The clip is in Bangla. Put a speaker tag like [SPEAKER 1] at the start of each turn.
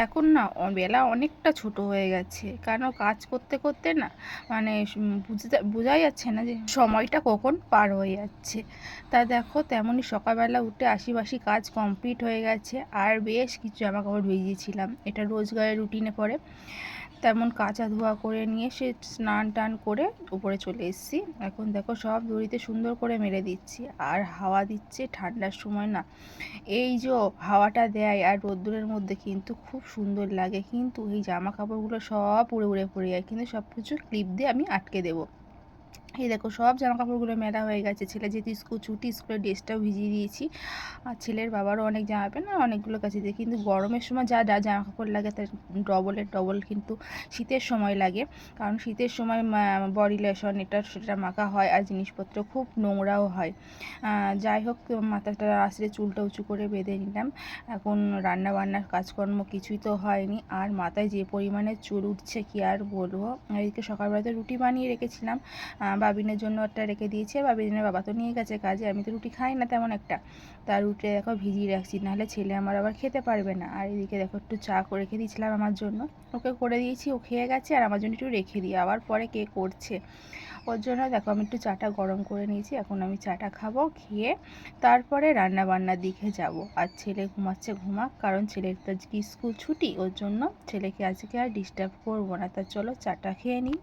[SPEAKER 1] এখন না বেলা অনেকটা ছোট হয়ে গেছে, কারণ কাজ করতে করতে না মানে বোঝাই যাচ্ছে না যে সময়টা কখন পার হয়ে যাচ্ছে। তা দেখো তেমনই সকালবেলা উঠে আশিবাসি কাজ কমপ্লিট হয়ে গেছে, আর বেশ কিছু জামা কাপড় ভিজিয়েছিলাম, এটা রোজগারের রুটিনে পড়ে। তেমন কাচা ধোয়া করে নিয়ে সে স্নান টান করে উপরে চলে এসেছি। এখন দেখো সব দড়িতে সুন্দর করে মেরে দিচ্ছি, আর হাওয়া দিচ্ছে ঠান্ডার সময় না, এই যে হাওয়াটা দেয় আর রোদ্দুরের মধ্যে কিন্তু খুব সুন্দর লাগে। কিন্তু এই জামা কাপড়গুলো সব উড়ে উড়ে পড়ে যায়, কিন্তু সব কিছু ক্লিপ দিয়ে আমি আটকে দেবো। এই দেখো সব জামা কাপড়গুলো মেলা হয়ে গেছে। ছেলে যেহেতু স্কুল ছুটি, স্কুলের ড্রেসটাও ভিজিয়ে দিয়েছি। আর ছেলের বাবারও অনেক জামা প্যান্ট আর অনেকগুলো কাছে দিয়ে, কিন্তু গরমের সময় যা যা জামা কাপড় লাগে তার ডবলের ডবল কিন্তু শীতের সময় লাগে। কারণ শীতের সময় বডি লোশন এটা সেটা মাখা হয়, আর জিনিসপত্র খুব নোংরাও হয়। যাই হোক, মাথাটা আসলে চুলটা উঁচু করে বেঁধে নিলাম। এখন রান্না বান্নার কাজকর্ম কিছুই তো হয়নি, আর মাথায় যে পরিমাণে চুল উঠছে কি আর বলবো। এদিকে সকালবেলাতে রুটি বানিয়ে রেখেছিলাম, বাবিনের জন্য একটা রেখে দিয়েছি। বাবিনের বাবা তো নিয়ে গেছে কাজে, আমি তো রুটি খাই না তেমন একটা, তার রুটি দেখো ভিজিয়ে রাখছি, নাহলে ছেলে আমার আবার খেতে পারবে না। আর এদিকে দেখো একটু চা করে রেখে দিয়েছিলাম আমার জন্য, ওকে করে দিয়েছি, ও খেয়ে গেছে, আর আমার জন্য একটু রেখে দিই, আবার পরে কে করছে ওর জন্য। দেখো আমি একটু চাটা গরম করে নিয়েছি, এখন আমি চাটা খাবো, খেয়ে তারপরে রান্না বান্নার দিকে যাব। আর ছেলে ঘুমাচ্ছে, ঘুমাক, কারণ ছেলের তো আজকে স্কুল ছুটি, ওর জন্য ছেলেকে আজকে আর ডিস্টার্ব করবো না। তা চলো চাটা খেয়ে নিই।